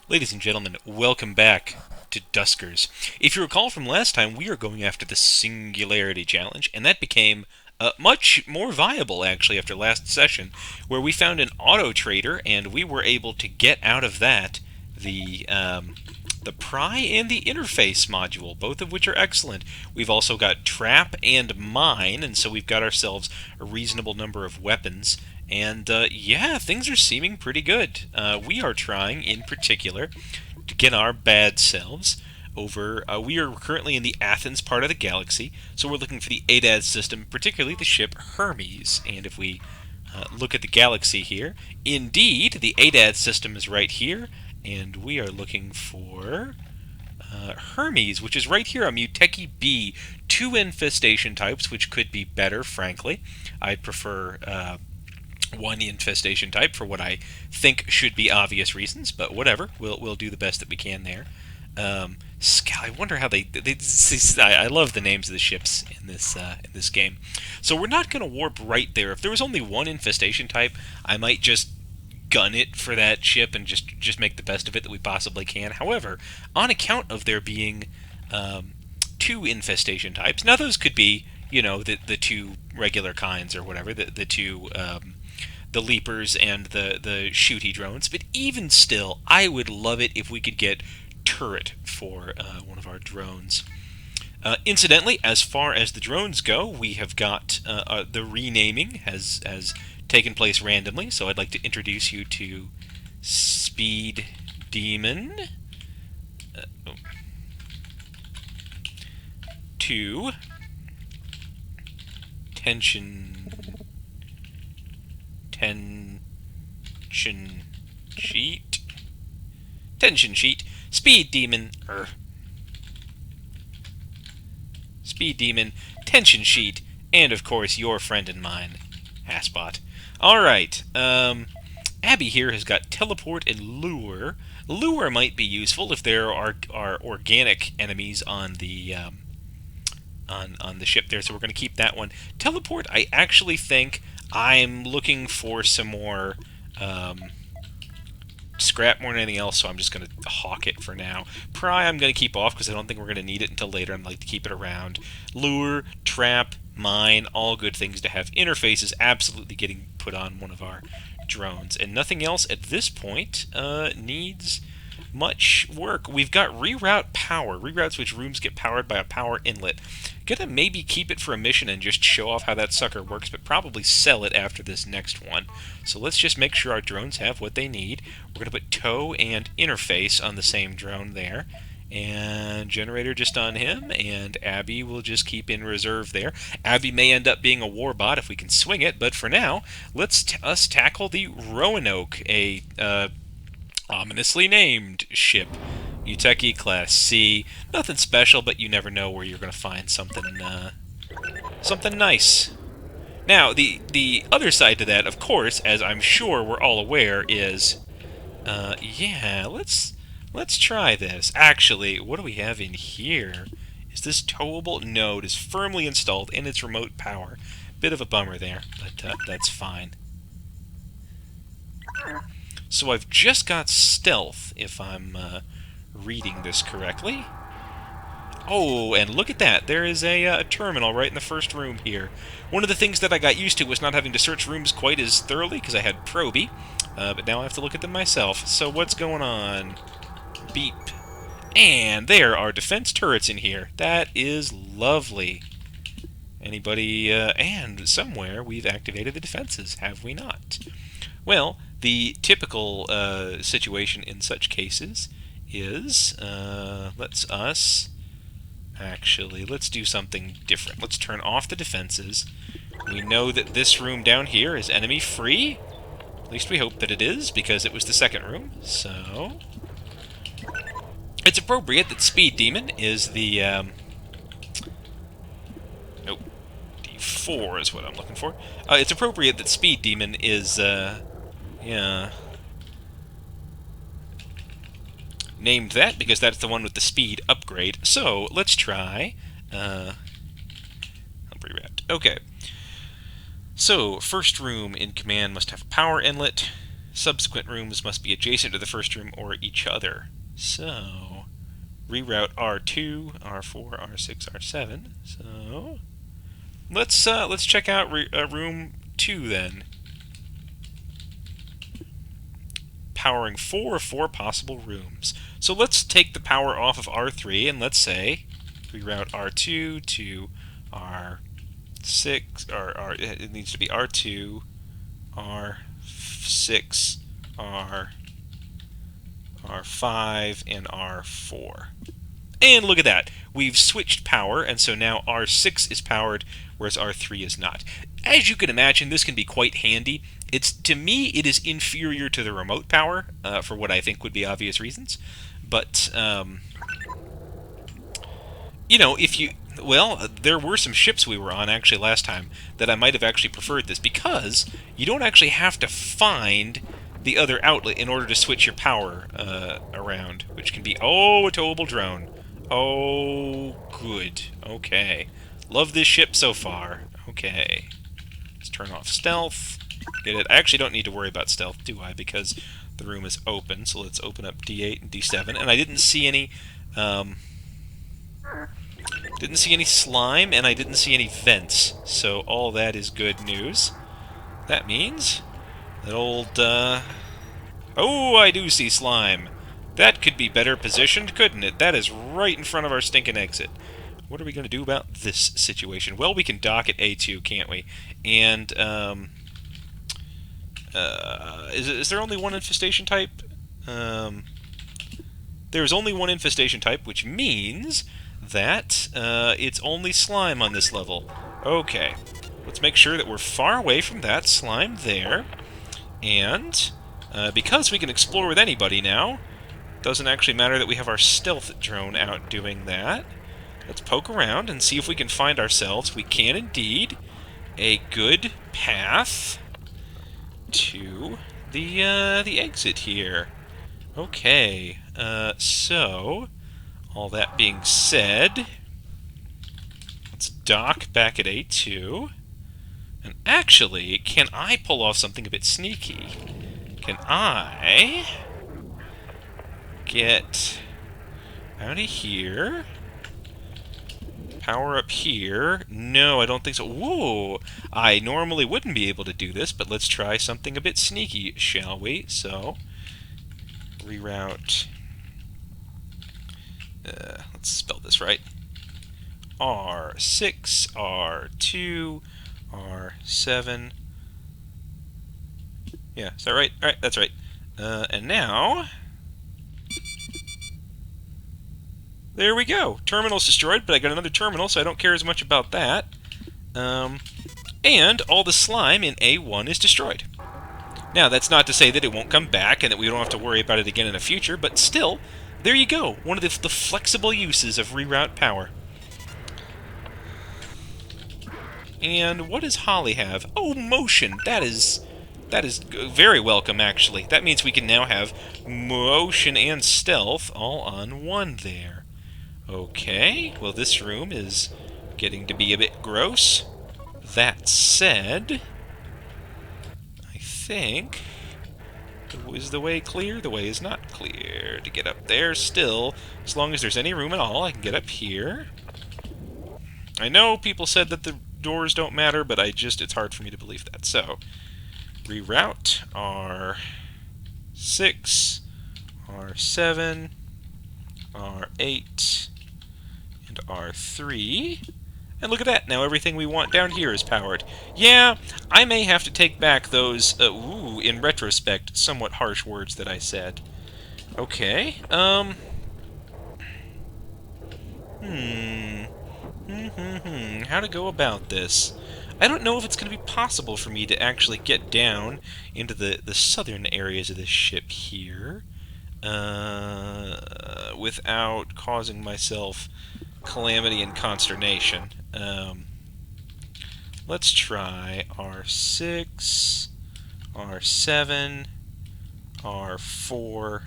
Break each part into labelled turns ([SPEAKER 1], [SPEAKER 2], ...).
[SPEAKER 1] Ladies and gentlemen, welcome back to Duskers. If you recall from last time, we are going after the Singularity Challenge, and that became much more viable actually after last session, where we found an auto trader, and we were able to get out of that the pry and the interface module, both of which are excellent. We've also got trap and mine, and so we've got ourselves a reasonable number of weapons. And yeah, things are seeming pretty good. We are trying, in particular, to get our bad selves over. We are currently in the Athens part of the galaxy, so we're looking for the ADAS system, particularly the ship Hermes. And if we look at the galaxy here, indeed, the ADAS system is right here, and we are looking for Hermes, which is right here on Muteki B. Two infestation types, which could be better, frankly. I prefer one infestation type for what I think should be obvious reasons, but whatever. We'll do the best that we can there. I wonder how they I love the names of the ships in this game. So we're not going to warp right there. If there was only one infestation type, I might just gun it for that ship and just make the best of it that we possibly can. However, on account of there being two infestation types, now those could be the two regular kinds or whatever, the two the leapers and the shooty drones. But even still, I would love it if we could get turret for one of our drones. Incidentally, as far as the drones go, we have got the renaming has taken place randomly. So I'd like to introduce you to Speed Demon, to Tension Sheet, Tension Sheet, Speed Demon, Speed Demon, Tension Sheet, and of course your friend and mine, Haspot. Alright, Abby here has got Teleport and Lure. Lure might be useful if there are organic enemies on the on the ship there, so we're going to keep that one. Teleport, I actually think I'm looking for some more scrap more than anything else, so I'm just going to hawk it for now. Pry I'm going to keep off because I don't think we're going to need it until later. I'd like to keep it around. Lure, trap, mine, all good things to have. Interface is absolutely getting put on one of our drones, and nothing else at this point needs much work. We've got reroute power. Reroutes which rooms get powered by a power inlet. Gonna maybe keep it for a mission and just show off how that sucker works, but probably sell it after this next one. So let's just make sure our drones have what they need. We're gonna put tow and interface on the same drone there, and generator just on him, and Abby will just keep in reserve there. Abby may end up being a warbot if we can swing it, but for now, let's us tackle the Roanoke, a ominously named ship. Muteki Class C. Nothing special, but you never know where you're going to find something something nice. Now, the other side to that, of course, as I'm sure we're all aware, is yeah, let's try this. Actually, what do we have in here? Is this towable? No, it is firmly installed in its remote power. Bit of a bummer there, but that's fine. So I've just got stealth, if I'm reading this correctly. Oh, and look at that. There is a terminal right in the first room here. One of the things that I got used to was not having to search rooms quite as thoroughly because I had Proby, but now I have to look at them myself. So what's going on? Beep. And there are defense turrets in here. That is lovely. Anybody, and somewhere we've activated the defenses, have we not? Well, the typical situation in such cases is, let's do something different. Let's turn off the defenses. We know that this room down here is enemy free. At least we hope that it is, because it was the second room. So it's appropriate that Speed Demon is the nope, D4 is what I'm looking for. It's appropriate that Speed Demon is yeah, named that because that's the one with the speed upgrade. So let's try okay, so first room in command must have a power inlet. subsequent rooms must be adjacent to the first room or each other. So, reroute R2, R4, R6, R7. So, let's check out room 2 then. Powering 4 of 4 possible rooms. So let's take the power off of R3 and let's say reroute R2 to R6, or it needs to be R2, R6, R5, and R4. And look at that. We've switched power, and so now R6 is powered, whereas R3 is not. As you can imagine, this can be quite handy. To me, it is inferior to the remote power, for what I think would be obvious reasons. But, you know, well, there were some ships we were on, actually, last time, that I might have actually preferred this, because you don't actually have to find the other outlet in order to switch your power around, which can be, oh, a towable drone. Oh, good. Okay. Love this ship so far. Okay. Let's turn off stealth. Get it. I actually don't need to worry about stealth, do I? Because the room is open. So let's open up D8 and D7. And I didn't see any slime, and I didn't see any vents. So all that is good news. That means that old oh, I do see slime. That could be better positioned, couldn't it? That is right in front of our stinking exit. What are we going to do about this situation? Well, we can dock at A2, can't we? And, is there only one infestation type? There's only one infestation type, which means that it's only slime on this level. Okay. Let's make sure that we're far away from that slime there. And, because we can explore with anybody now, doesn't actually matter that we have our stealth drone out doing that. Let's poke around and see if we can find ourselves. We can indeed. A good path to the exit here. Okay, so, all that being said, let's dock back at A2. And actually, can I pull off something a bit sneaky? Can I get out of here? Power up here? No, I don't think so. Whoa! I normally wouldn't be able to do this, but let's try something a bit sneaky, shall we? So, reroute. Let's spell this right. R6, R2, R7. Yeah, is that right? Alright, that's right. And now, there we go. Terminal's destroyed, but I got another terminal, so I don't care as much about that. And all the slime in A1 is destroyed. Now, that's not to say that it won't come back and that we don't have to worry about it again in the future, but still, there you go. One of the flexible uses of reroute power. And what does Holly have? Oh, motion! That is very welcome, actually. That means we can now have motion and stealth all on one there. Okay, well, this room is getting to be a bit gross. That said, I think, is the way clear? The way is not clear to get up there still. As long as there's any room at all, I can get up here. I know people said that the doors don't matter, but it's hard for me to believe that. So, reroute R6, R7, R8, and R3. And look at that, now everything we want down here is powered. Yeah, I may have to take back those, in retrospect, somewhat harsh words that I said. Okay, how to go about this? I don't know if it's going to be possible for me to actually get down into the southern areas of this ship here without causing myself calamity and consternation. Let's try R6, R7, R4,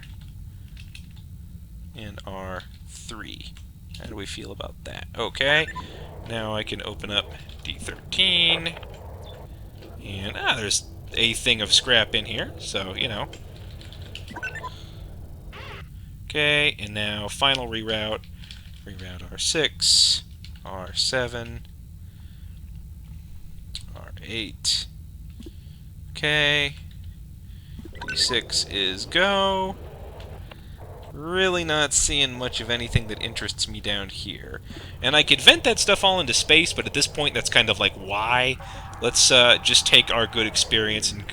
[SPEAKER 1] and R3. How do we feel about that? Okay, now I can open up D13, and there's a thing of scrap in here, so, you know. Okay, and now final reroute. Reroute R6, R7, R8. Okay. D6 is go. Really not seeing much of anything that interests me down here. And I could vent that stuff all into space, but at this point that's kind of like, why? Let's just take our good experience and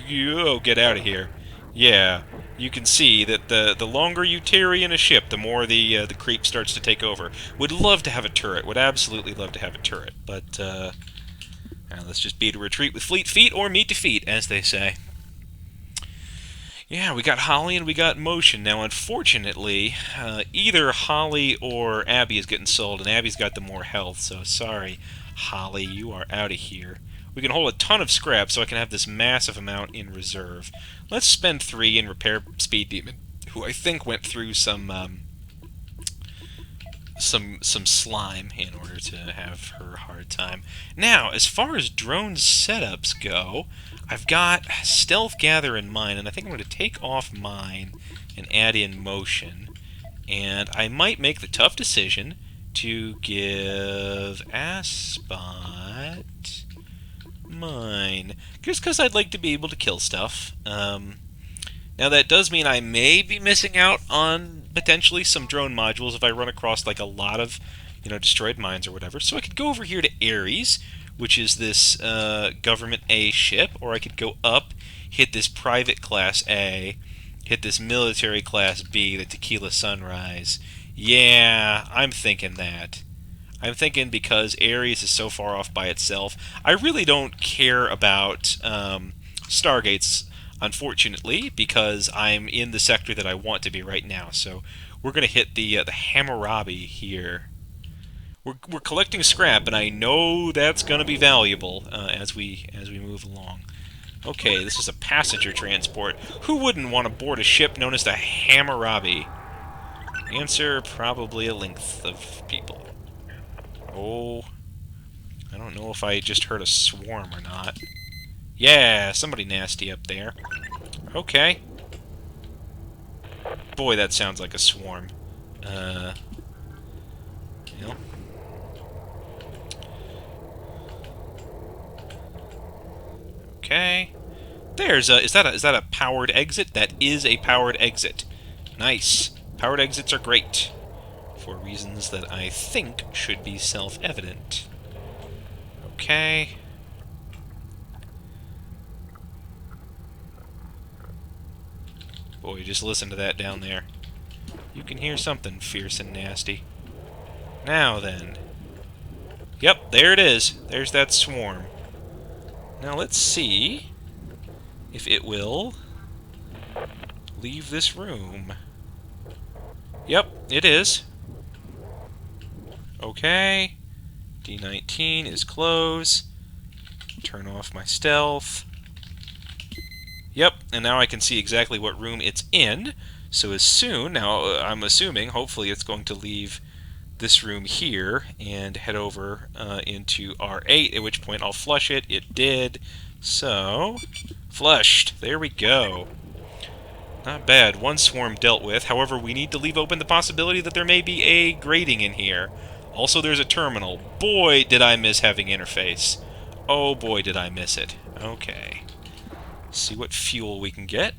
[SPEAKER 1] get out of here. Yeah, you can see that the longer you tarry in a ship, the more the creep starts to take over. Would love to have a turret, would absolutely love to have a turret, but let's just beat a retreat with fleet feet, or meet defeat, as they say. Yeah, we got Holly and we got Motion. Now, unfortunately, either Holly or Abby is getting sold, and Abby's got the more health, so sorry, Holly, you are out of here. We can hold a ton of scrap, so I can have this massive amount in reserve. Let's spend 3 and repair Speed Demon, who I think went through some slime in order to have her hard time. Now, as far as drone setups go, I've got Stealth Gather in mind, and I think I'm going to take off mine and add in Motion. And I might make the tough decision to give Asbot mine, just because I'd like to be able to kill stuff. Now that does mean I may be missing out on potentially some drone modules if I run across like a lot of, destroyed mines or whatever. So I could go over here to Ares, which is this Government A ship, or I could go up, hit this Private Class A, hit this Military Class B, the Tequila Sunrise. Yeah, I'm thinking that. I'm thinking because Ares is so far off by itself, I really don't care about Stargates, unfortunately, because I'm in the sector that I want to be right now. So we're going to hit the Hammurabi here. We're collecting scrap, and I know that's going to be valuable as we move along. Okay, this is a passenger transport. Who wouldn't want to board a ship known as the Hammurabi? Answer, probably a length of people. Oh, I don't know if I just heard a swarm or not. Yeah, somebody nasty up there. Okay. Boy, that sounds like a swarm. You know. Okay. There's a, is that a powered exit? That is a powered exit. Nice. Powered exits are great, for reasons that I think should be self-evident. Okay. Boy, just listen to that down there. You can hear something fierce and nasty. Now then. Yep, there it is. There's that swarm. Now let's see if it will leave this room. Yep, it is. Okay. D19 is close. Turn off my stealth. Yep, and now I can see exactly what room it's in. So as soon, now I'm assuming, hopefully it's going to leave this room here and head over into R8, at which point I'll flush it. It did. So, flushed. There we go. Not bad. One swarm dealt with. However, we need to leave open the possibility that there may be a grating in here. Also, there's a terminal. Boy, did I miss having interface. Oh boy, did I miss it. Okay. See what fuel we can get.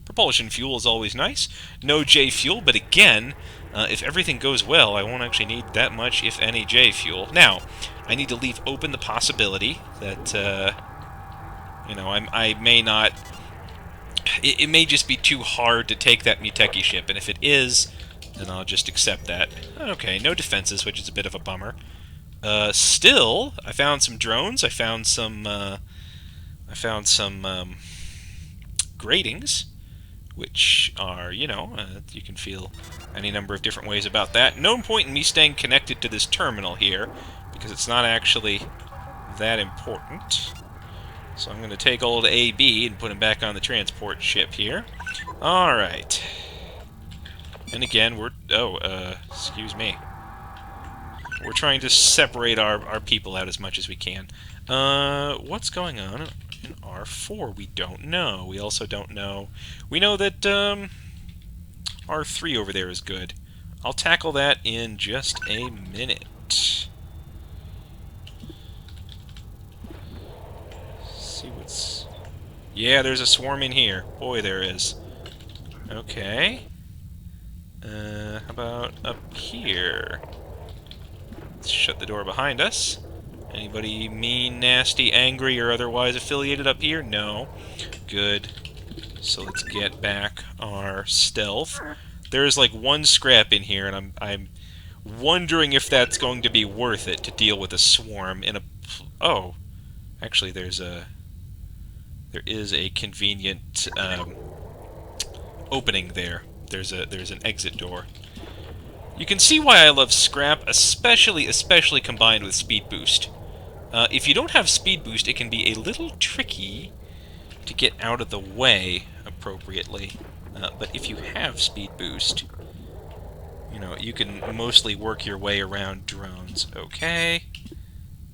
[SPEAKER 1] Propulsion fuel is always nice. No J fuel, but again, if everything goes well, I won't actually need that much, if any, J fuel. Now, I need to leave open the possibility that, I may not... It may just be too hard to take that Muteki ship, and if it is, then I'll just accept that. Okay, no defenses, which is a bit of a bummer. Still, I found some drones. I found some gratings, which are, you can feel any number of different ways about that. No point in me staying connected to this terminal here, because it's not actually that important. So I'm going to take old AB and put him back on the transport ship here. Alright. And again, excuse me. We're trying to separate our people out as much as we can. What's going on? And R4, we don't know. We also don't know. We know that R3 over there is good. I'll tackle that in just a minute. See what's... Yeah, there's a swarm in here. Boy, there is. Okay. How about up here? Let's shut the door behind us. Anybody mean, nasty, angry, or otherwise affiliated up here? No. Good. So let's get back our stealth. There's like one scrap in here, and I'm wondering if that's going to be worth it to deal with a swarm in a... Oh. Actually, there is a convenient opening there. There's an exit door. You can see why I love scrap, especially combined with speed boost. If you don't have speed boost, it can be a little tricky to get out of the way appropriately. But if you have speed boost, you know, you can mostly work your way around drones. Okay.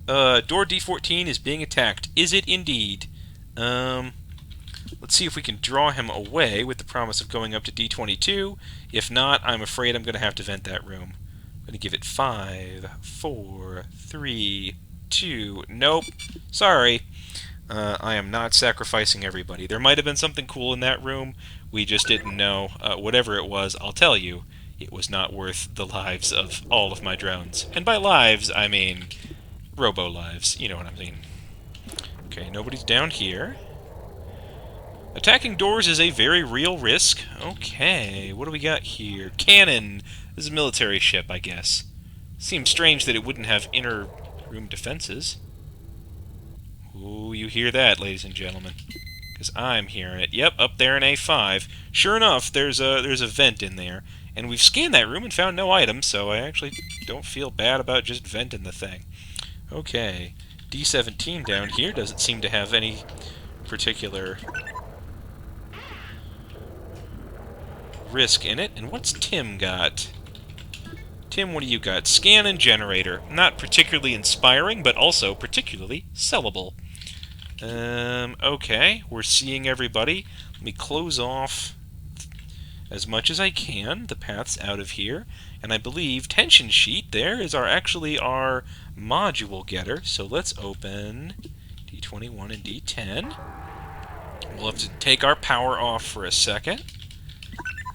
[SPEAKER 1] Door D14 is being attacked. Is it indeed? Let's see if we can draw him away with the promise of going up to D22. If not, I'm afraid I'm going to have to vent that room. I'm going to give it 5, 4, 3, 2... Nope. Sorry. I am not sacrificing everybody. There might have been something cool in that room. We just didn't know. Whatever it was, I'll tell you, it was not worth the lives of all of my drones. And by lives, I mean robo-lives. You know what I mean. Okay, nobody's down here. Attacking doors is a very real risk. Okay, what do we got here? Cannon. This is a military ship, I guess. Seems strange that it wouldn't have inner room defenses. Ooh, you hear that, ladies and gentlemen. Because I'm hearing it. Yep, up there in A5. Sure enough, there's a vent in there. And we've scanned that room and found no items, so I actually don't feel bad about just venting the thing. Okay. D17 down here doesn't seem to have any particular risk in it. And what's Tim got? Tim, what do you got? Scan and generator. Not particularly inspiring, but also particularly sellable. Okay, we're seeing everybody. Let me close off as much as I can the paths out of here. And I believe tension sheet there is actually our module getter. So let's open D21 and D10. We'll have to take our power off for a second.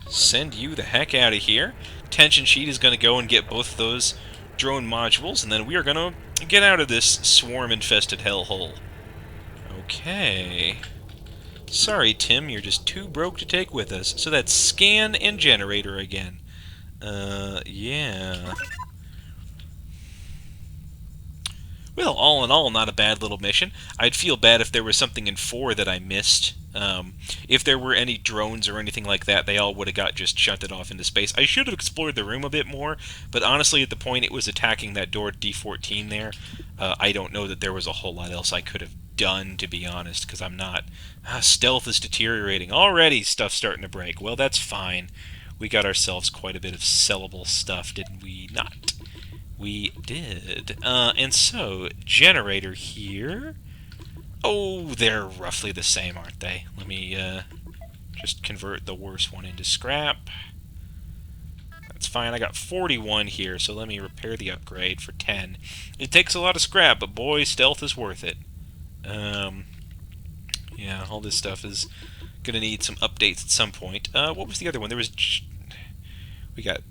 [SPEAKER 1] Send you the heck out of here. Tension sheet is going to go and get both those drone modules, and then we are going to get out of this swarm-infested hellhole. Okay. Sorry, Tim, you're just too broke to take with us. So that's scan and generator again. Yeah. Well, all in all, not a bad little mission. I'd feel bad if there was something in 4 that I missed. If there were any drones or anything like that, they all would have got just shunted off into space. I should have explored the room a bit more, but honestly, at the point it was attacking that door D14 there, I don't know that there was a whole lot else I could have done, to be honest, because I'm not... stealth is deteriorating. Already stuff's starting to break. Well, that's fine. We got ourselves quite a bit of sellable stuff, didn't we not? We did. And so, generator here... Oh, they're roughly the same, aren't they? Let me just convert the worst one into scrap. That's fine. I got 41 here, so let me repair the upgrade for 10. It takes a lot of scrap, but boy, stealth is worth it. Yeah, all this stuff is going to need some updates at some point. What was the other one? There was... We got...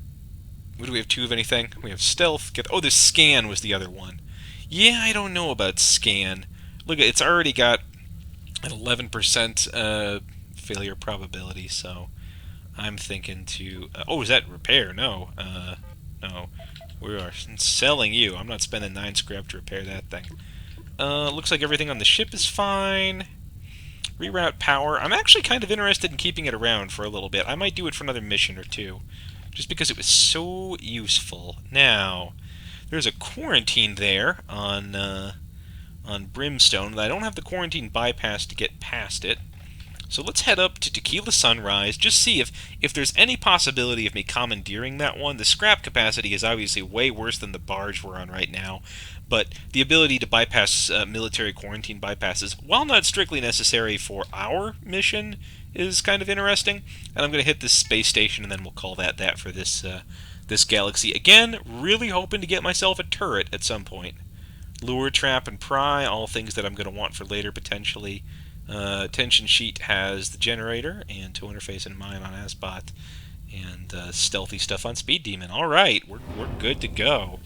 [SPEAKER 1] What do we have? 2 of anything? We have stealth. Oh, the scan was the other one. Yeah, I don't know about scan. Look, it's already got an 11% failure probability, so I'm thinking to... oh, is that repair? No. No. We are selling you. I'm not spending 9 scrap to repair that thing. Looks like everything on the ship is fine. Reroute power. I'm actually kind of interested in keeping it around for a little bit. I might do it for another mission or 2, just because it was so useful. Now, there's a quarantine there on Brimstone. I don't have the quarantine bypass to get past it. So let's head up to Tequila Sunrise, just see if there's any possibility of me commandeering that one. The scrap capacity is obviously way worse than the barge we're on right now, but the ability to bypass military quarantine bypasses, while not strictly necessary for our mission, is kind of interesting. And I'm going to hit this space station, and then we'll call that for this galaxy. Again, really hoping to get myself a turret at some point. Lure, trap, and pry, all things that I'm going to want for later potentially. Tension sheet has the generator and tow interface and mine on Asbot, and stealthy stuff on Speed Demon. All right, we're good to go.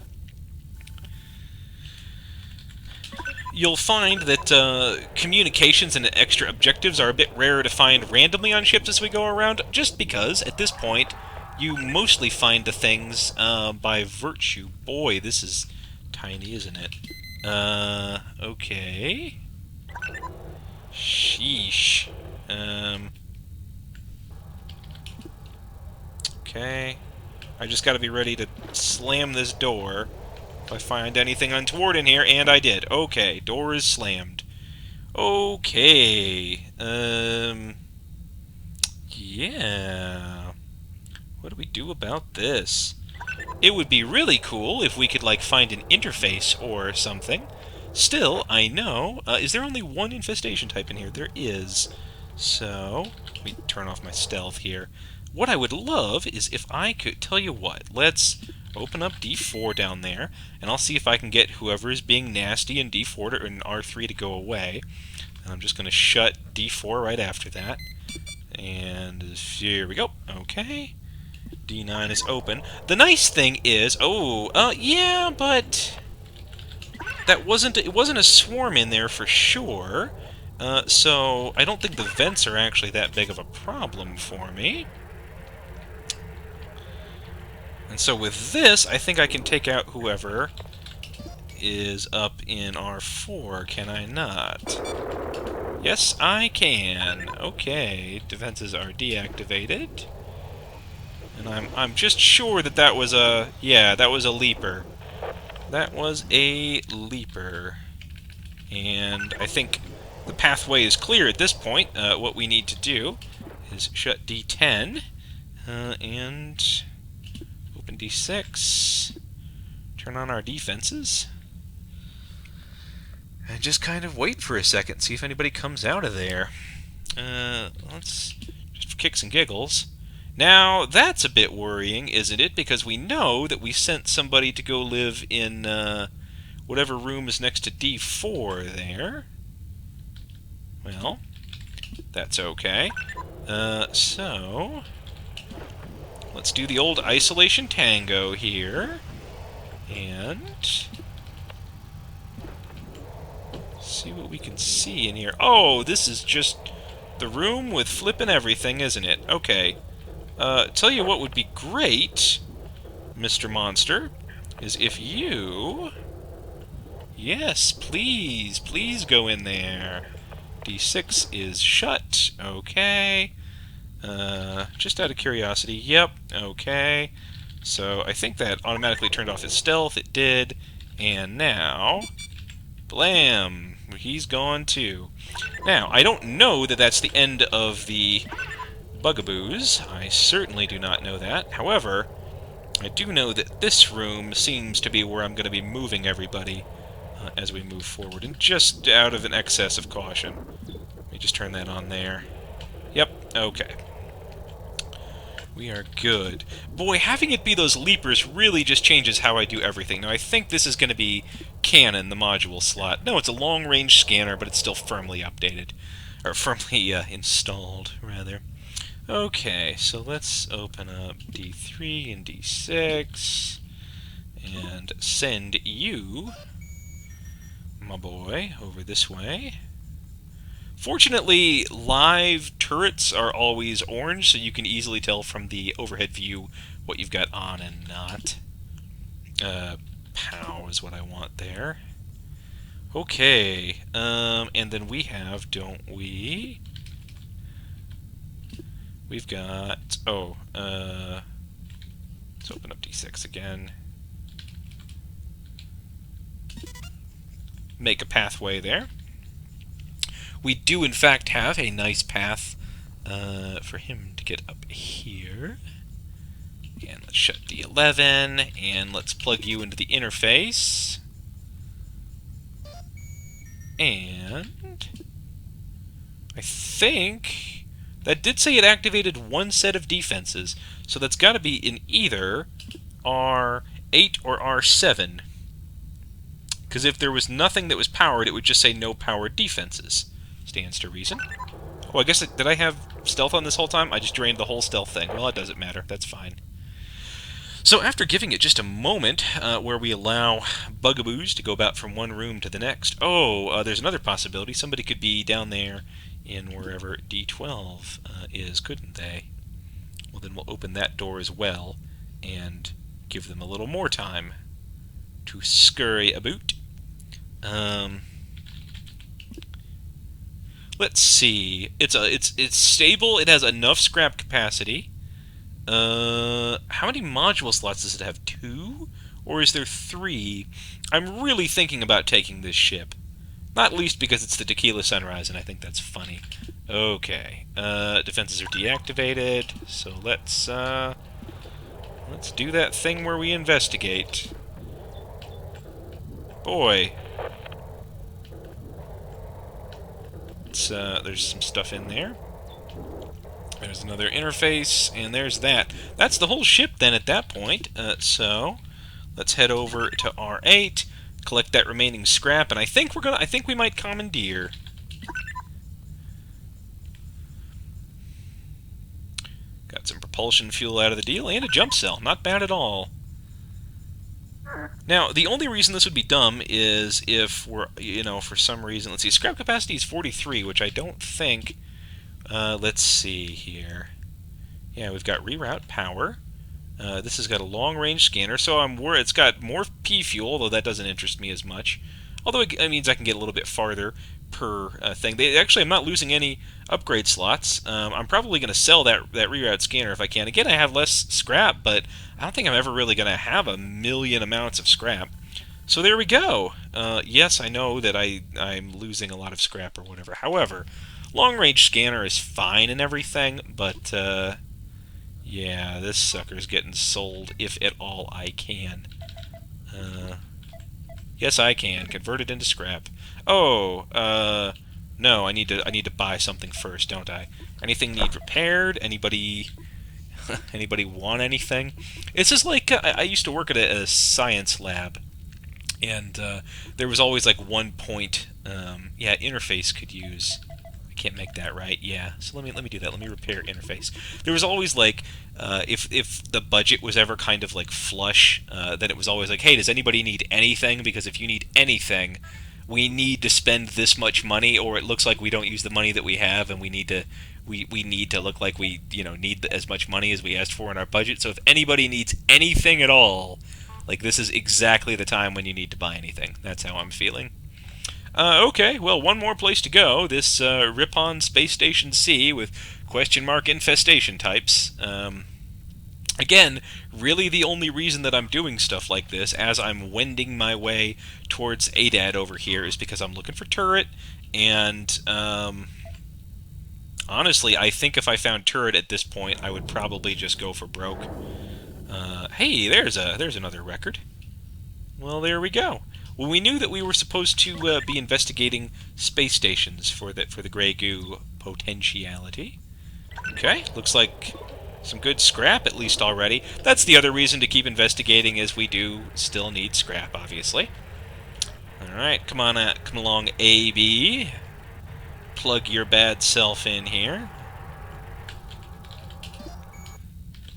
[SPEAKER 1] You'll find that communications and extra objectives are a bit rarer to find randomly on ships as we go around, just because at this point you mostly find the things by virtue. Boy, this is tiny, isn't it? Okay. Sheesh. Okay. I just gotta be ready to slam this door if I find anything untoward in here, and I did. Okay, door is slammed. Okay. Yeah. What do we do about this? It would be really cool if we could, like, find an interface or something. Still, I know... is there only one infestation type in here? There is. So, let me turn off my stealth here. What I would love is if I could... Tell you what, let's open up D4 down there, and I'll see if I can get whoever is being nasty in D4 and R3 to go away. And I'm just going to shut D4 right after that. And here we go. Okay. D9 is open. The nice thing is... yeah, but... it wasn't a swarm in there for sure, so I don't think the vents are actually that big of a problem for me. And so with this, I think I can take out whoever is up in R4, can I not? Yes, I can. Okay, defenses are deactivated. And I'm just sure that was a... yeah, that was a leaper. That was a leaper. And I think the pathway is clear at this point. What we need to do is shut D10 and open D6. Turn on our defenses. And just kind of wait for a second, see if anybody comes out of there. Let's... just for kicks and giggles. Now, that's a bit worrying, isn't it? Because we know that we sent somebody to go live in whatever room is next to D4 there. Well, that's okay. So, let's do the old isolation tango here. And see what we can see in here. Oh, this is just the room with flippin' everything, isn't it? Okay. Tell you what would be great, Mr. Monster, is if you... yes, please, please go in there. D6 is shut. Okay. Just out of curiosity, yep, okay. So I think that automatically turned off his stealth. It did. And now... blam! He's gone too. Now, I don't know that that's the end of the bugaboos. I certainly do not know that. However, I do know that this room seems to be where I'm going to be moving everybody as we move forward, and just out of an excess of caution. Let me just turn that on there. Yep, okay. We are good. Boy, having it be those leapers really just changes how I do everything. Now, I think this is going to be canon, the module slot. No, it's a long-range scanner, but it's still firmly updated. Or firmly installed, rather. Okay, so let's open up D3 and D6 and send you, my boy, over this way. Fortunately, live turrets are always orange, so you can easily tell from the overhead view what you've got on and not. POW is what I want there. Okay, and then we have, don't we? We've got... oh, let's open up D6 again. Make a pathway there. we do in fact have a nice path for him to get up here. And let's shut D11, and let's plug you into the interface. And I think that did say it activated one set of defenses, so that's got to be in either R8 or R7. Because if there was nothing that was powered, it would just say no powered defenses. Stands to reason. Oh, I guess, did I have stealth on this whole time? I just drained the whole stealth thing. Well, it doesn't matter. That's fine. So after giving it just a moment, where we allow bugaboos to go about from one room to the next, there's another possibility. Somebody could be down there in wherever D12 is, couldn't they? Well, then we'll open that door as well and give them a little more time to scurry about. Let's see. It's stable. It has enough scrap capacity. How many module slots does it have? 2? Or is there 3? I'm really thinking about taking this ship. Not least because it's the Tequila Sunrise, and I think that's funny. Okay. Defenses are deactivated, so let's do that thing where we investigate. Boy. There's some stuff in there. There's another interface, and there's that. That's the whole ship then at that point. So let's head over to R8, collect that remaining scrap, and I think we might commandeer. Got some propulsion fuel out of the deal and a jump cell. Not bad at all. Now, the only reason this would be dumb is if we're, for some reason, let's see, scrap capacity is 43, which I don't think. Let's see here. Yeah, we've got reroute power. This has got a long-range scanner, so it's got more P fuel, although that doesn't interest me as much. Although it means I can get a little bit farther per thing. Actually, I'm not losing any upgrade slots. I'm probably going to sell that reroute scanner if I can. Again, I have less scrap, but I don't think I'm ever really going to have a million amounts of scrap. So there we go. Yes, I know that I'm losing a lot of scrap or whatever. However, long-range scanner is fine and everything, but yeah, this sucker's getting sold if at all I can. Yes, I can convert it into scrap. Oh, no, I need to buy something first, don't I? Anything need repaired? Anybody want anything? It's just like I used to work at a science lab, and there was always like one point. Yeah, interface could use. I can't make that right. Yeah, so let me do that. Let me repair interface. There was always like if the budget was ever kind of like flush, then it was always like, hey, does anybody need anything? Because if you need anything, we need to spend this much money, or it looks like we don't use the money that we have, and we need to look like we need as much money as we asked for in our budget. So if anybody needs anything at all, like this is exactly the time when you need to buy anything. That's how I'm feeling. Okay, well, one more place to go. This Ripon Space Station C with question mark infestation types. Again, really the only reason that I'm doing stuff like this, as I'm wending my way towards ADAD over here, is because I'm looking for turret, and honestly, I think if I found turret at this point, I would probably just go for broke. Hey, there's another record. Well, there we go. Well, we knew that we were supposed to be investigating space stations for the Grey Goo potentiality. Okay, looks like some good scrap at least already. That's the other reason to keep investigating, is we do still need scrap, obviously. Alright, come along, AB. Plug your bad self in here.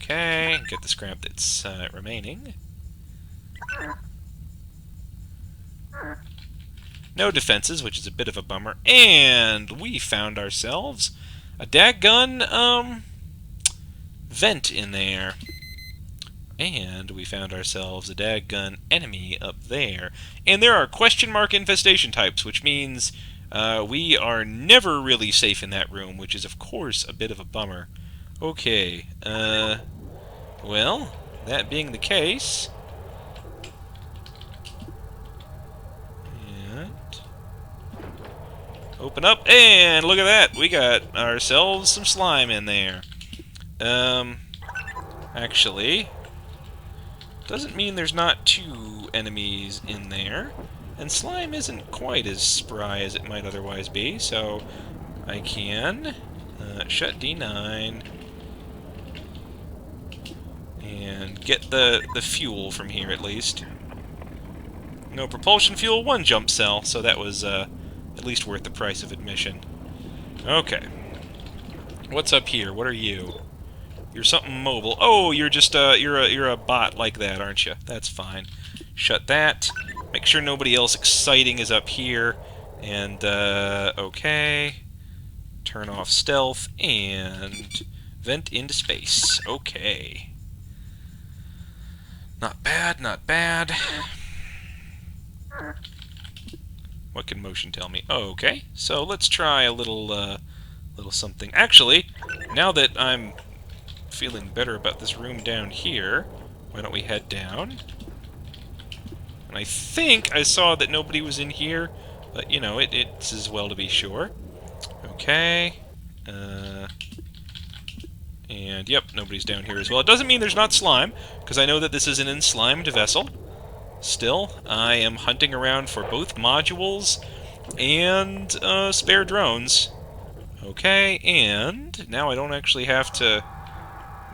[SPEAKER 1] Okay, get the scrap that's remaining. No defenses, which is a bit of a bummer. And we found ourselves a dadgun, vent in there. And we found ourselves a dadgun enemy up there. And there are question mark infestation types, which means we are never really safe in that room, which is, of course, a bit of a bummer. Okay, well, that being the case... Open up, and look at that! We got ourselves some slime in there. Actually, doesn't mean there's not two enemies in there. And slime isn't quite as spry as it might otherwise be, so I can shut D9 and get the fuel from here at least. No propulsion fuel, one jump cell, so that was at least worth the price of admission. Okay. What's up here? What are you? You're something mobile. Oh, you're just you're a bot like that, aren't you? That's fine. Shut that. Make sure nobody else exciting is up here. And okay. Turn off stealth and vent into space. Okay. Not bad, not bad. What can motion tell me? Oh, okay. So let's try a little little something. Actually, now that I'm feeling better about this room down here, why don't we head down? And I think I saw that nobody was in here, but you know, it's as well to be sure. Okay. And yep, nobody's down here as well. It doesn't mean there's not slime, because I know that this is an enslimed vessel. Still, I am hunting around for both modules and spare drones. Okay, and now I don't actually have to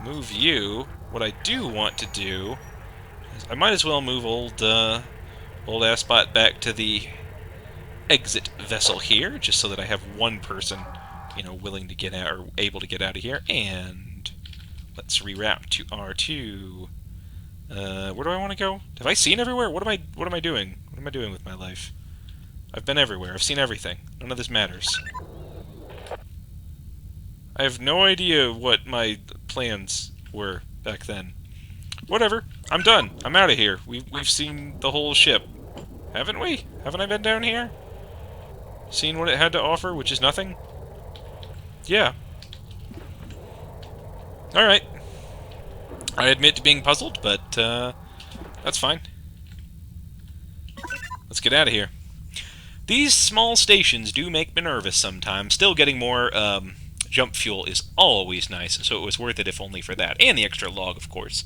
[SPEAKER 1] move you. What I do want to do is I might as well move old Assbot back to the exit vessel here, just so that I have one person, you know, willing to get out or able to get out of here. And let's reroute to R2. Where do I want to go? Have I seen everywhere? What am I doing? What am I doing with my life? I've been everywhere. I've seen everything. None of this matters. I have no idea what my plans were back then. Whatever. I'm done. I'm out of here. We've seen the whole ship. Haven't we? Haven't I been down here? Seen what it had to offer, which is nothing? Yeah. Alright. I admit to being puzzled, but that's fine. Let's get out of here. These small stations do make me nervous sometimes. Still, getting more jump fuel is always nice, so it was worth it if only for that. And the extra log, of course.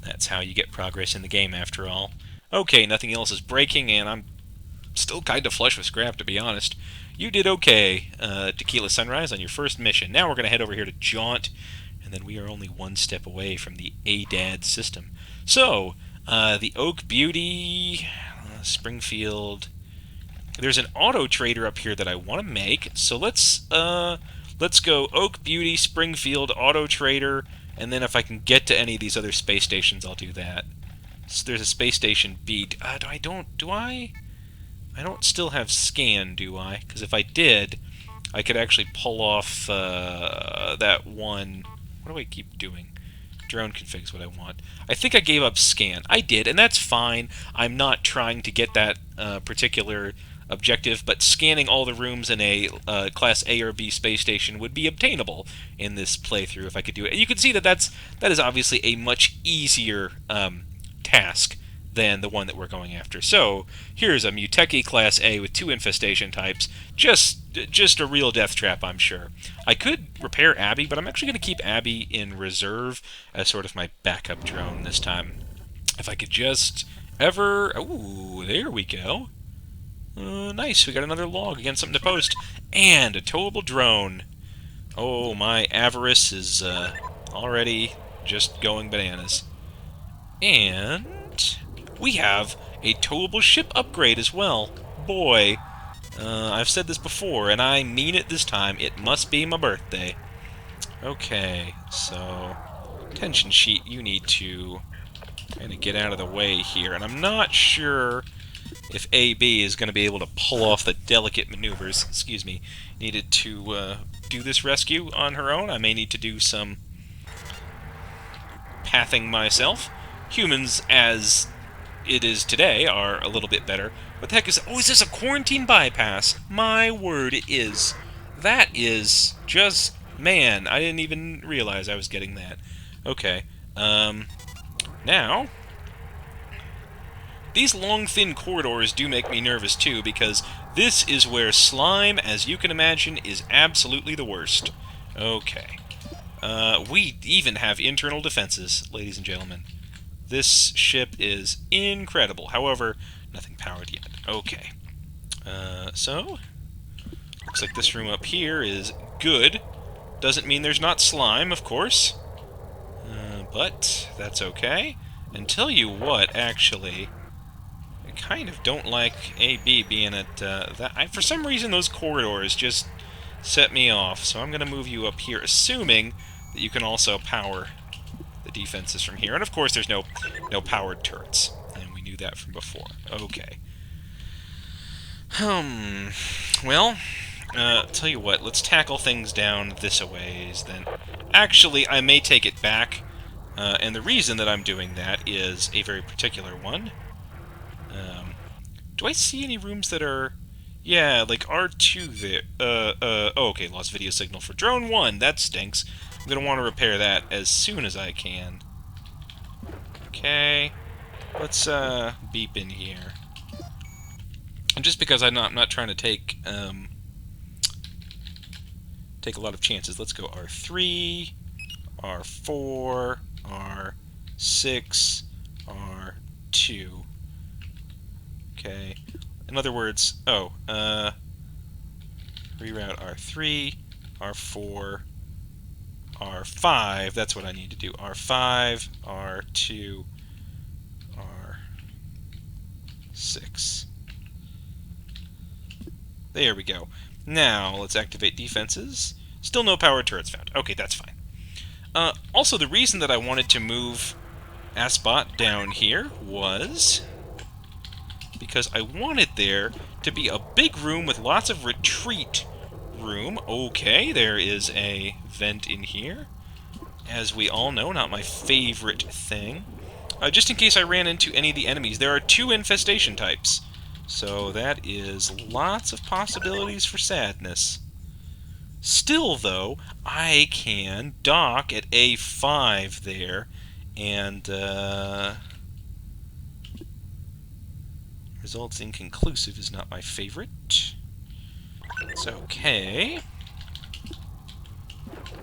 [SPEAKER 1] That's how you get progress in the game, after all. Okay, nothing else is breaking, and I'm still kind of flush with scrap, to be honest. You did okay, Tequila Sunrise, on your first mission. Now we're going to head over here to Jaunt, and then we are only one step away from the ADAD system. So, the Oak Beauty, Springfield. There's an auto trader up here that I want to make, so let's go Oak Beauty, Springfield, auto trader, and then if I can get to any of these other space stations, I'll do that. So there's a space station B. I don't still have scan, do I? Because if I did, I could actually pull off that one. What do I keep doing? Drone config's what I want. I think I gave up scan. I did, and that's fine. I'm not trying to get that particular objective, but scanning all the rooms in a Class A or B space station would be obtainable in this playthrough if I could do it. And you can see that that is obviously a much easier task than the one that we're going after. So here's a Muteki Class A with 2 infestation types. Just a real death trap, I'm sure. I could repair Abby, but I'm actually going to keep Abby in reserve as sort of my backup drone this time. If I could just ever... Ooh, there we go. Nice, we got another log. Again, something to post. And a towable drone. Oh, my avarice is already just going bananas. And we have a towable ship upgrade as well. Boy, I've said this before, and I mean it this time. It must be my birthday. Okay, so tension sheet, you need to kind of get out of the way here. And I'm not sure if AB is going to be able to pull off the delicate maneuvers, excuse me, needed to do this rescue on her own. I may need to do some pathing myself. Humans, as it is today, are a little bit better. What the heck is... Oh, is this a quarantine bypass? My word, it is. That is just... Man, I didn't even realize I was getting that. Okay. Now... these long, thin corridors do make me nervous, too, because this is where slime, as you can imagine, is absolutely the worst. Okay. We even have internal defenses, ladies and gentlemen. This ship is incredible. However, nothing powered yet. Okay. So, looks like this room up here is good. Doesn't mean there's not slime, of course. But that's okay. And tell you what, actually, I kind of don't like AB being at that. For some reason, those corridors just set me off. So I'm going to move you up here, assuming that you can also power the defenses from here. And of course, there's no powered turrets, and we knew that from before. Okay. Well, tell you what, let's tackle things down this-a-ways, then. Actually, I may take it back, and the reason that I'm doing that is a very particular one. Do I see any rooms that are... Yeah, like R2 there. Oh, okay, lost video signal for Drone 1. That stinks. I'm going to want to repair that as soon as I can. Okay. Let's, beep in here. And just because I'm not trying to take a lot of chances, let's go R3, R4, R6, R2. Okay. In other words, reroute R3, R4, R5. That's what I need to do. R5, R2, R6. There we go. Now, let's activate defenses. Still no power turrets found. Okay, that's fine. Also, the reason that I wanted to move Asbot down here was because I wanted there to be a big room with lots of retreat room. Okay, there is a vent in here. As we all know, not my favorite thing. Just in case I ran into any of the enemies, there are 2 infestation types. So that is lots of possibilities for sadness. Still, though, I can dock at A5 there, and, results inconclusive is not my favorite. It's okay.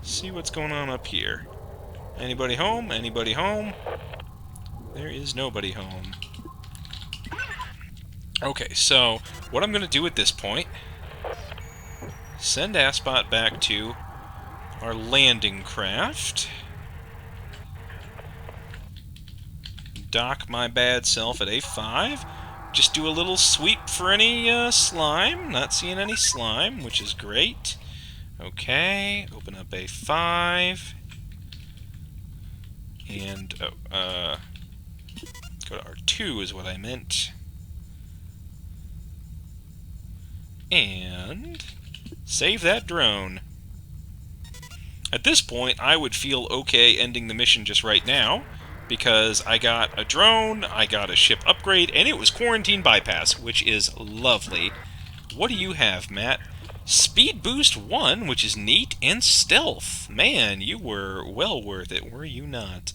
[SPEAKER 1] See what's going on up here. Anybody home? Anybody home? There is nobody home. Okay, so what I'm going to do at this point, send Asbot back to our landing craft, dock my bad self at A5, just do a little sweep for any slime, not seeing any slime, which is great. Okay, open up A5, and, go to R2 is what I meant. And save that drone. At this point, I would feel okay ending the mission just right now, because I got a drone, I got a ship upgrade, and it was quarantine bypass, which is lovely. What do you have, Matt? Speed boost 1, which is neat, and stealth. Man, you were well worth it, were you not?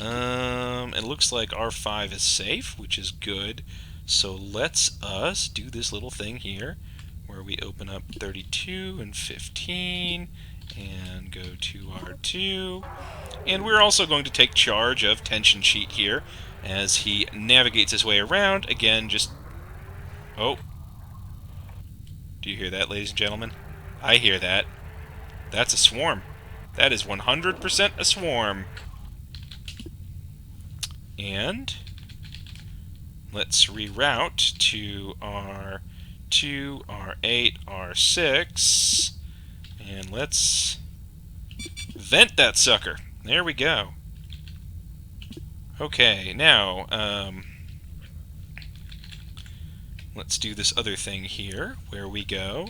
[SPEAKER 1] It looks like R5 is safe, which is good. So let's us do this little thing here, where we open up 32 and 15, and go to R2. And we're also going to take charge of Tension Sheet here, as he navigates his way around. Again, just... Oh. Do you hear that, ladies and gentlemen? I hear that. That's a swarm. That is 100% a swarm. And let's reroute to R2, R8, R6, and let's vent that sucker. There we go. Okay, now, let's do this other thing here, where we go.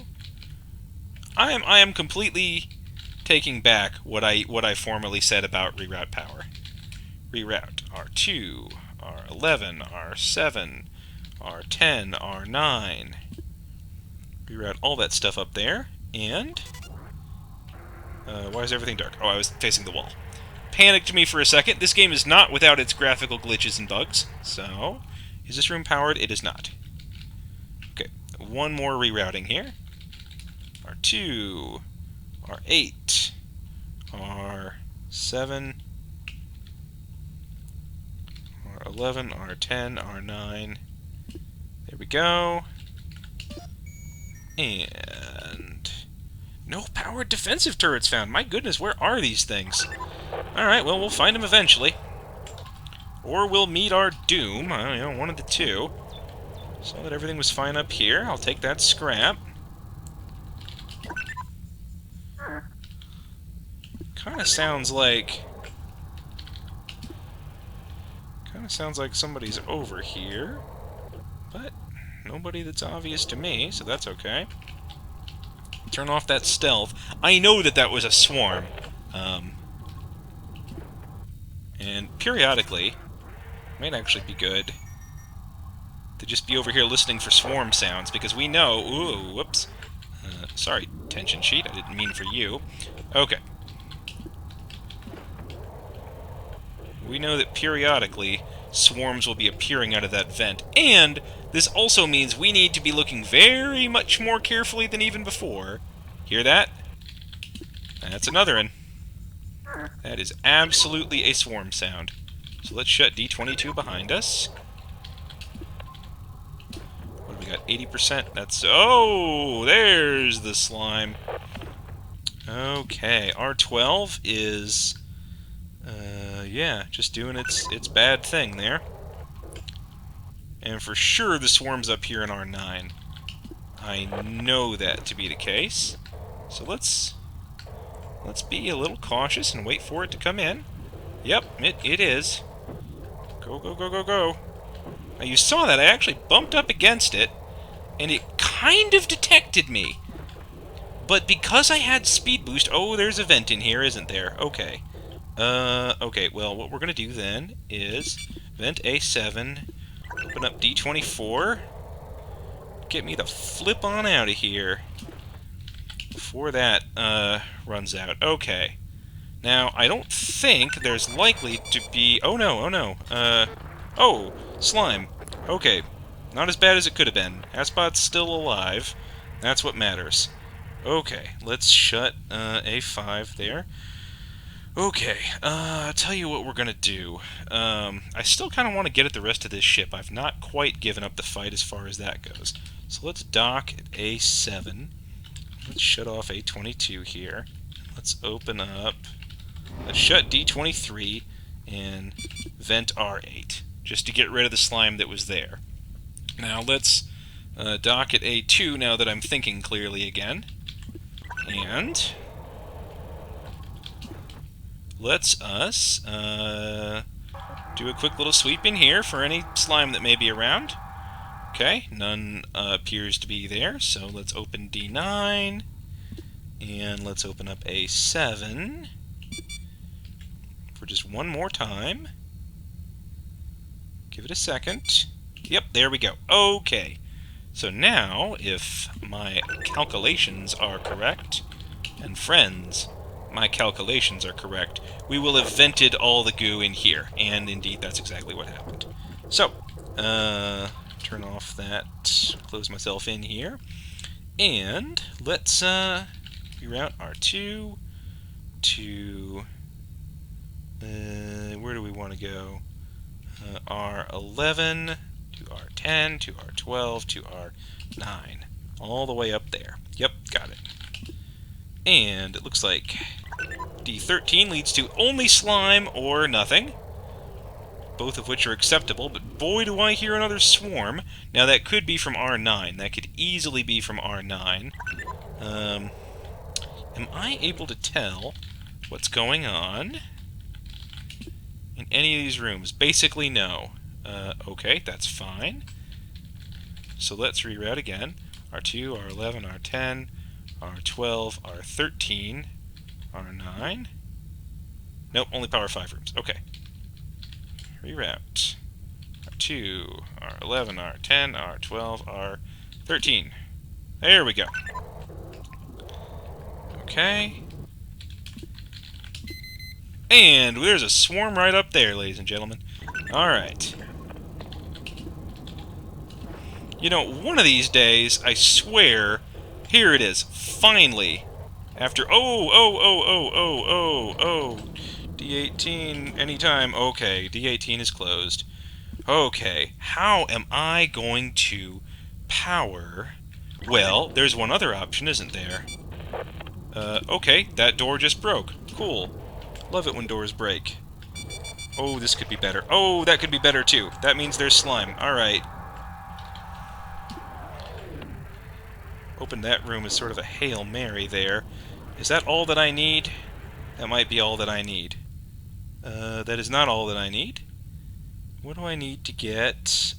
[SPEAKER 1] I am completely taking back what I formerly said about reroute power. Reroute R2, R11, R7, R10, R9. Reroute all that stuff up there, and... why is everything dark? Oh, I was facing the wall. Panicked me for a second. This game is not without its graphical glitches and bugs, so Is this room powered? It is not. Okay, one more rerouting here. R2, R8, R7, R11, R10, R9. There we go. And no powered defensive turrets found. My goodness, where are these things? Alright, well, we'll find them eventually. Or we'll meet our doom. I don't know, one of the two. Saw that everything was fine up here. I'll take that scrap. Kinda sounds like somebody's over here. But nobody that's obvious to me, so that's okay. Turn off that stealth. I know that that was a swarm. And periodically, it might actually be good to just be over here listening for swarm sounds, because we know... Ooh, whoops. Sorry, tension sheet. I didn't mean for you. Okay. We know that periodically swarms will be appearing out of that vent, and this also means we need to be looking very much more carefully than even before. Hear that? That's another one. That is absolutely a swarm sound. So let's shut D22 behind us. What do we got? 80%? That's... Oh! There's the slime. Okay, R12 is... yeah, just doing its bad thing there. And for sure the swarm's up here in R9. I know that to be the case. So let's be a little cautious and wait for it to come in. Yep, it is. Go, go, go, go, go. Now you saw that. I actually bumped up against it, and it kind of detected me. But because I had speed boost... Oh, there's a vent in here, isn't there? Okay. Okay, well, what we're going to do then is vent A7, open up D24, get me the flip on out of here before that runs out. Okay. Now, I don't think there's likely to be... Oh no, oh no. Oh, slime. Okay. Not as bad as it could have been. Aspot's still alive. That's what matters. Okay, let's shut A5 there. Okay, I'll tell you what we're gonna do. I still kind of want to get at the rest of this ship. I've not quite given up the fight as far as that goes. So let's dock at A7. Let's shut off A22 here. Let's open up... Let's shut D23 and vent R8, just to get rid of the slime that was there. Now let's dock at A2 now that I'm thinking clearly again. And... let's us do a quick little sweep in here for any slime that may be around. Okay, none appears to be there, so let's open D9, and let's open up A7 for just one more time. Give it a second. Yep, there we go. Okay, so now, if my calculations are correct, and friends, my calculations are correct, we will have vented all the goo in here. And indeed, that's exactly what happened. So, turn off that, close myself in here, and let's reroute R2 to, where do we want to go? R11 to R10 to R12 to R9. All the way up there. Yep, got it. And it looks like D13 leads to only slime or nothing, both of which are acceptable, but boy do I hear another swarm. Now that could be from R9, that could easily be from R9. Am I able to tell what's going on in any of these rooms? Basically no. Okay, that's fine. So let's reroute again. R2, R11, R10, R12, R13, R9. Nope, only power 5 rooms. Okay. Reroute. R2, R11, R10, R12, R13. There we go. Okay. And there's a swarm right up there, ladies and gentlemen. Alright. You know, one of these days, I swear, here it is, finally. After, D18, anytime, okay, D18 is closed. Okay, how am I going to power... Well, there's one other option, isn't there? Okay, that door just broke. Cool. Love it when doors break. Oh, this could be better. Oh, that could be better too. That means there's slime. Alright. Opened that room as sort of a Hail Mary there. Is that all that I need? That might be all that I need. That is not all that I need. What do I need to get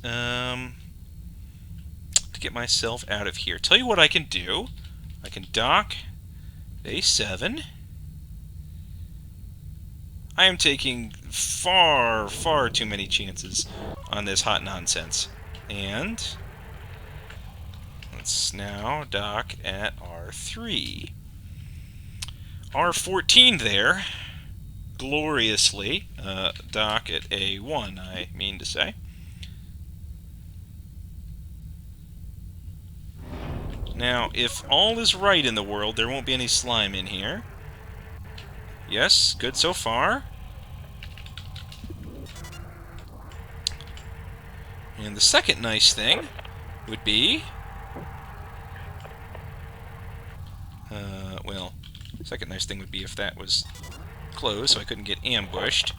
[SPEAKER 1] myself out of here? Tell you what I can do. I can dock A7. I am taking far, far too many chances on this hot nonsense. And let's now dock at R3. R14 there, gloriously, dock at A1, I mean to say. Now, if all is right in the world, there won't be any slime in here. Yes, good so far. And the second nice thing would be... well, second nice thing would be if that was closed, so I couldn't get ambushed.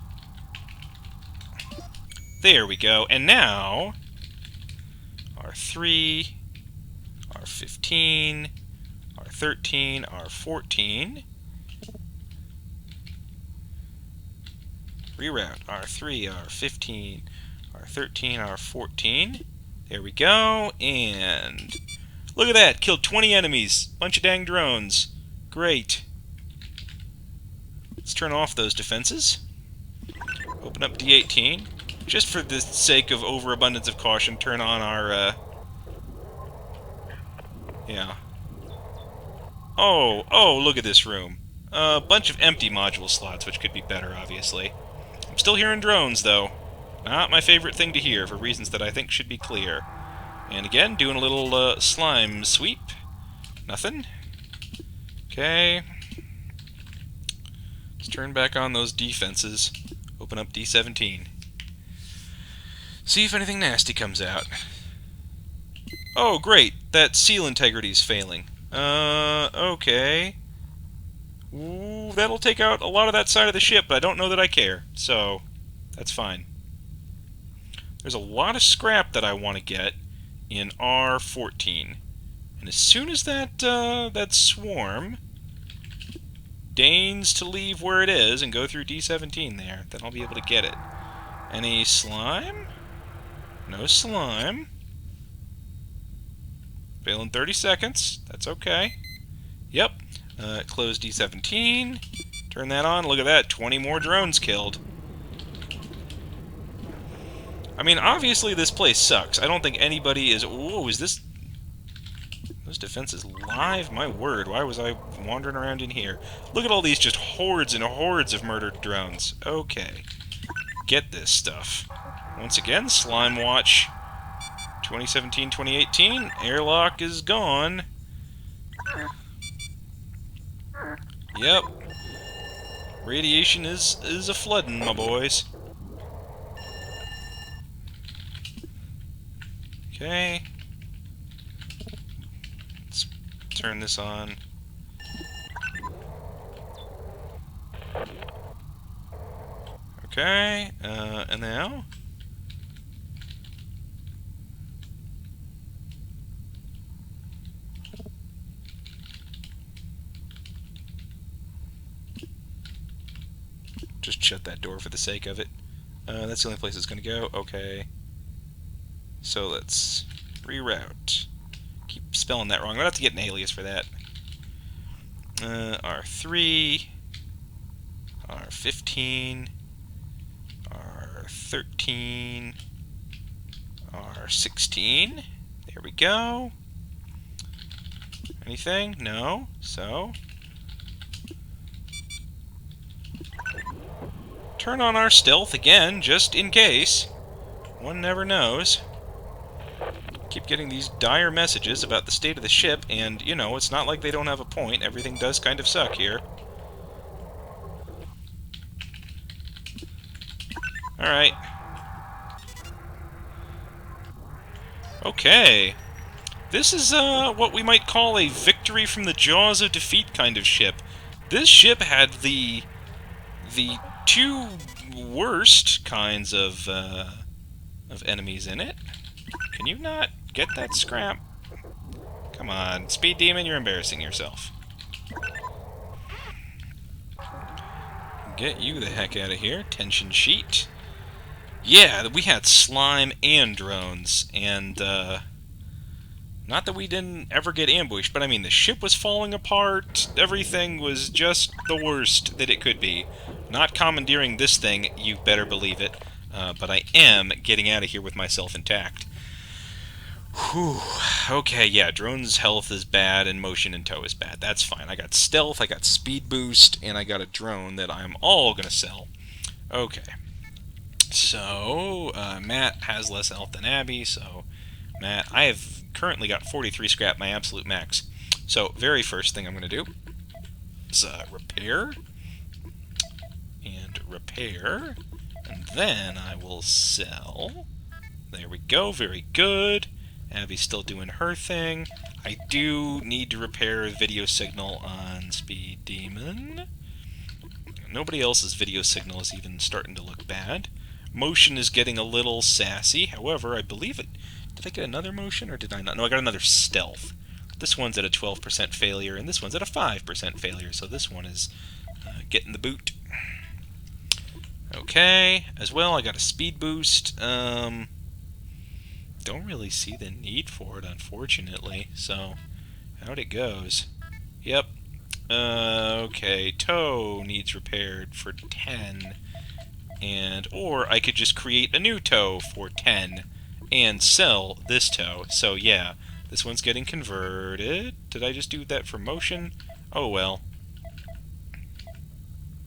[SPEAKER 1] There we go. And now... R3... R15... R13... R14... Reroute. R3, R15, R13, R14. There we go. And look at that. Killed 20 enemies. Bunch of dang drones. Great. Let's turn off those defenses. Open up D18. Just for the sake of overabundance of caution, turn on our, yeah. Oh, look at this room. A bunch of empty module slots, which could be better, obviously. I'm still hearing drones, though. Not my favorite thing to hear, for reasons that I think should be clear. And again, doing a little slime sweep. Nothing. Okay. Let's turn back on those defenses. Open up D17. See if anything nasty comes out. Oh, great. That seal integrity is failing. Okay. Ooh, that'll take out a lot of that side of the ship, but I don't know that I care. So, that's fine. There's a lot of scrap that I want to get in R14. And as soon as that swarm deigns to leave where it is and go through D17 there, then I'll be able to get it. Any slime? No slime. Fail in 30 seconds. That's okay. Yep. Close D17. Turn that on. Look at that. 20 more drones killed. I mean, obviously this place sucks. I don't think anybody is... Whoa, is this... Those defenses live? My word, why was I wandering around in here? Look at all these just hordes and hordes of murdered drones. Okay. Get this stuff. Once again, Slime Watch 2017-2018. Airlock is gone. Yep. Radiation is a floodin', my boys. Okay. Let's turn this on. Okay, and now? Just shut that door for the sake of it. That's the only place it's going to go. Okay. So let's reroute. Keep spelling that wrong. I'm going to have to get an alias for that. R3, R15, R13, R16. There we go. Anything? No. So... turn on our stealth again, just in case. One never knows. Keep getting these dire messages about the state of the ship, and, you know, it's not like they don't have a point. Everything does kind of suck here. Alright. Okay. This is, what we might call a victory from the jaws of defeat kind of ship. This ship had the two worst kinds of enemies in it. Can you not get that scrap? Come on, Speed Demon, you're embarrassing yourself. Get you the heck out of here. Tension sheet. Yeah, we had slime and drones, and, not that we didn't ever get ambushed, but I mean, the ship was falling apart, everything was just the worst that it could be. Not commandeering this thing, you better believe it, but I am getting out of here with myself intact. Whew. Okay, yeah, drone's health is bad, and motion and tow is bad. That's fine. I got stealth, I got speed boost, and I got a drone that I'm all gonna sell. Okay. So, Matt has less health than Abby, so... Matt, I have currently got 43 scrap, my absolute max. So, very first thing I'm going to do is repair, and repair, and then I will sell. There we go, very good. Abby's still doing her thing. I do need to repair a video signal on Speed Demon. Nobody else's video signal is even starting to look bad. Motion is getting a little sassy, however, I believe it... Did I get another motion, or did I not? No, I got another stealth. This one's at a 12% failure, and this one's at a 5% failure, so this one is getting the boot. Okay, as well, I got a speed boost. Don't really see the need for it, unfortunately, so out it goes. Yep. Okay, toe needs repaired for 10, and, or I could just create a new toe for 10. And sell this toe. So yeah, this one's getting converted. Did I just do that for motion? Oh well.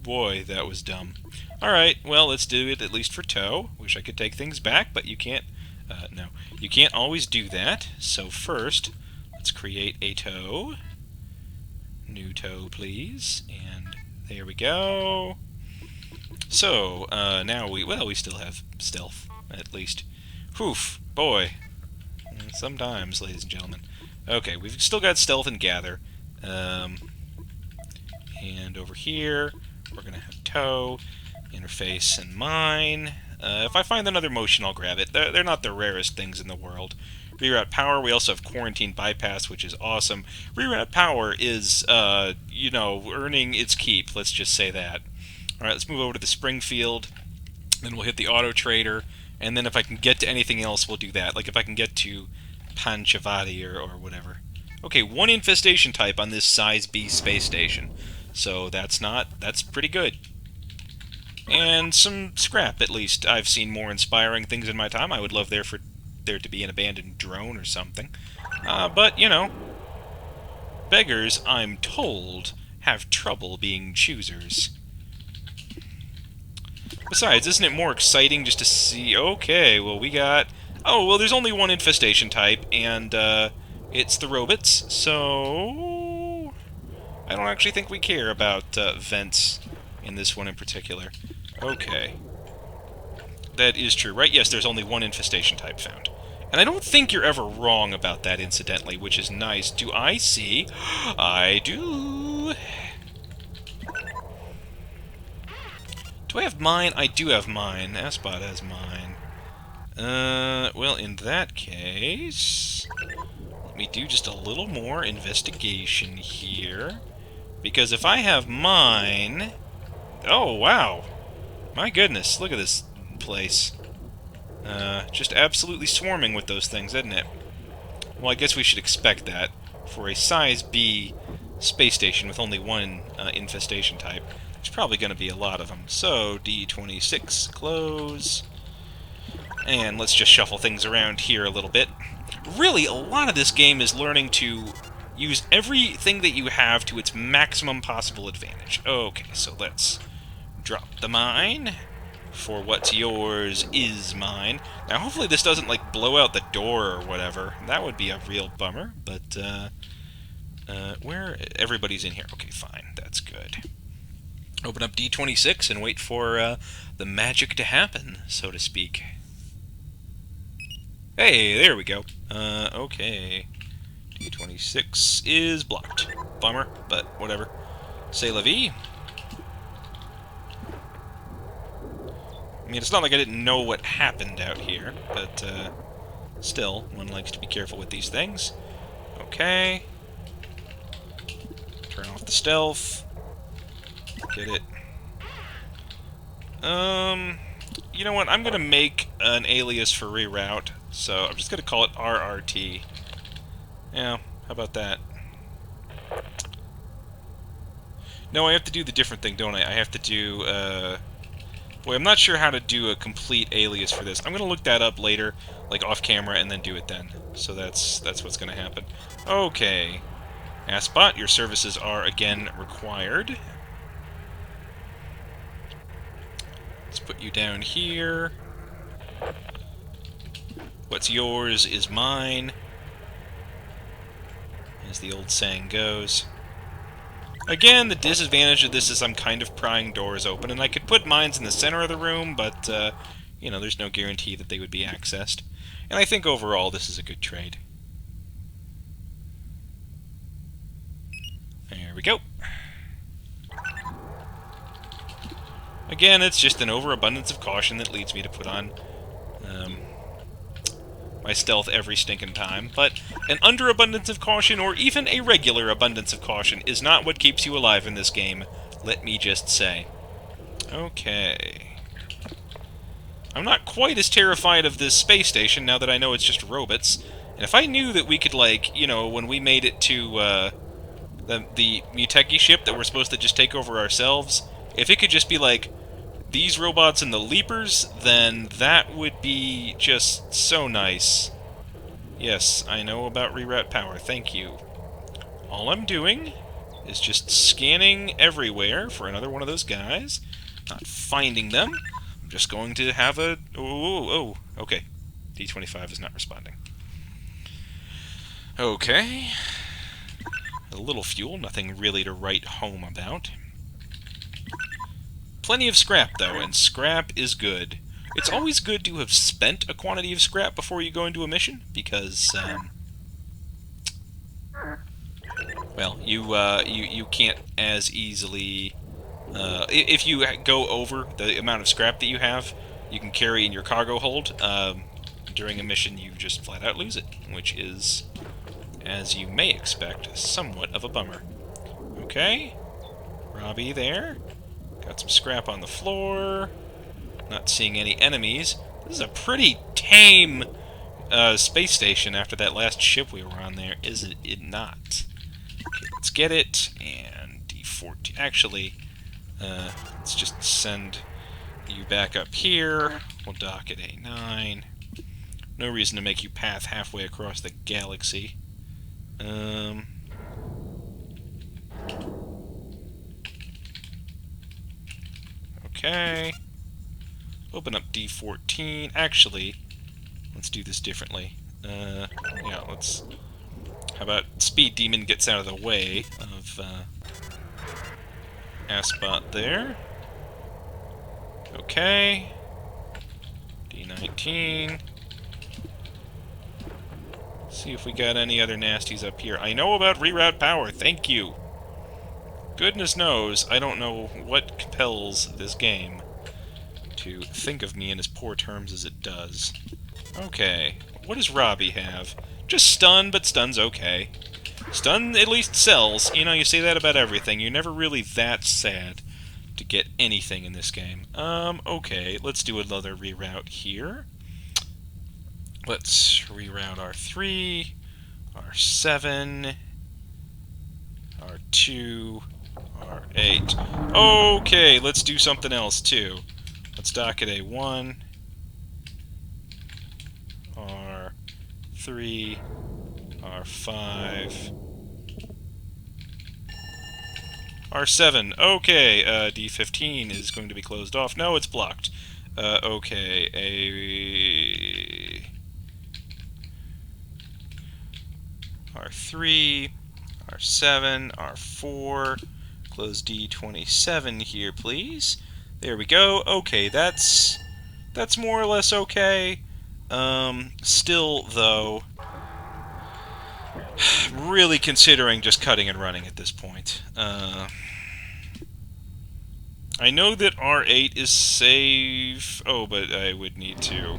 [SPEAKER 1] Boy, that was dumb. Alright, well, let's do it at least for toe. Wish I could take things back, but you can't... no. You can't always do that. So first, let's create a toe. New toe, please. And there we go. So, now we still have stealth, at least. Oof, boy. Sometimes, ladies and gentlemen. Okay, we've still got stealth and gather. And over here, we're going to have toe, interface, and mine. If I find another motion, I'll grab it. They're not the rarest things in the world. Reroute power, we also have quarantine bypass, which is awesome. Reroute power is, you know, earning its keep, let's just say that. Alright, let's move over to the Springfield. Then we'll hit the auto trader. And then if I can get to anything else, we'll do that. Like if I can get to Panchavati or whatever. Okay, one infestation type on this size B space station. So that's pretty good. And some scrap, at least. I've seen more inspiring things in my time. I would love there to be an abandoned drone or something. But, you know, beggars, I'm told, have trouble being choosers. Besides, isn't it more exciting just to see... Okay, well, we got... Oh, well, there's only one infestation type, and, it's the robots, so... I don't actually think we care about, vents in this one in particular. Okay. That is true, right? Yes, there's only one infestation type found. And I don't think you're ever wrong about that, incidentally, which is nice. Do I see? I do... Do I have mine? I do have mine. Aspot has mine. Well, in that case... Let me do just a little more investigation here. Because if I have mine... Oh, wow! My goodness, look at this place. Just absolutely swarming with those things, isn't it? Well, I guess we should expect that for a size B space station with only one infestation type. There's probably going to be a lot of them. So, D26, close. And let's just shuffle things around here a little bit. Really, a lot of this game is learning to use everything that you have to its maximum possible advantage. Okay, so let's drop the mine. For what's yours is mine. Now, hopefully this doesn't, like, blow out the door or whatever. That would be a real bummer, but, where... Everybody's in here. Okay, fine. That's good. Open up D26 and wait for, the magic to happen, so to speak. Hey, there we go. Okay. D26 is blocked. Bummer, but whatever. C'est la vie. I mean, it's not like I didn't know what happened out here, but, still, one likes to be careful with these things. Okay. Turn off the stealth. Get it. You know what? I'm gonna make an alias for reroute, so I'm just gonna call it RRT. Yeah, how about that? No, I have to do the different thing, don't I? I have to do, boy, I'm not sure how to do a complete alias for this. I'm gonna look that up later, like off camera, and then do it then. So that's what's gonna happen. Okay. Asbot, your services are again required. Let's put you down here. What's yours is mine, as the old saying goes. Again, the disadvantage of this is I'm kind of prying doors open, and I could put mines in the center of the room, but, you know, there's no guarantee that they would be accessed. And I think overall this is a good trade. There we go. Again, it's just an overabundance of caution that leads me to put on my stealth every stinking time, but an underabundance of caution, or even a regular abundance of caution, is not what keeps you alive in this game, let me just say. Okay. I'm not quite as terrified of this space station now that I know it's just robots, and if I knew that we could, like, you know, when we made it to, the Muteki ship that we're supposed to just take over ourselves, if it could just be like, these robots and the Leapers, then that would be just so nice. Yes, I know about reroute power, thank you. All I'm doing is just scanning everywhere for another one of those guys, not finding them. I'm just going to have a... Oh, okay. D25 is not responding. Okay. A little fuel, nothing really to write home about. Plenty of scrap, though, and scrap is good. It's always good to have spent a quantity of scrap before you go into a mission, because, well, you can't as easily... if you go over the amount of scrap that you have, you can carry in your cargo hold. During a mission, you just flat out lose it, which is, as you may expect, somewhat of a bummer. Okay. Robbie there. Got some scrap on the floor. Not seeing any enemies. This is a pretty tame space station after that last ship we were on there, is it not? Okay, let's get it, and D14. Actually, let's just send you back up here. We'll dock at A9. No reason to make you path halfway across the galaxy. Okay. Open up D14. Actually, let's do this differently. Yeah, let's... How about Speed Demon gets out of the way of, Asbot there. Okay. D19. See if we got any other nasties up here. I know about reroute power, thank you! Goodness knows, I don't know what compels this game to think of me in as poor terms as it does. Okay, what does Robbie have? Just stun, but stun's okay. Stun at least sells. You know, you say that about everything. You're never really that sad to get anything in this game. Okay, let's do another reroute here. Let's reroute R3, R7, R2, R8. Okay, let's do something else, too. Let's dock at A1, R3, R5, R7. Okay, D15 is going to be closed off. No, it's blocked. Okay, R3, R7, R4, close D27 here, please. There we go. Okay, that's more or less okay. Still, though, really considering just cutting and running at this point. I know that R8 is safe. Oh, but I would need to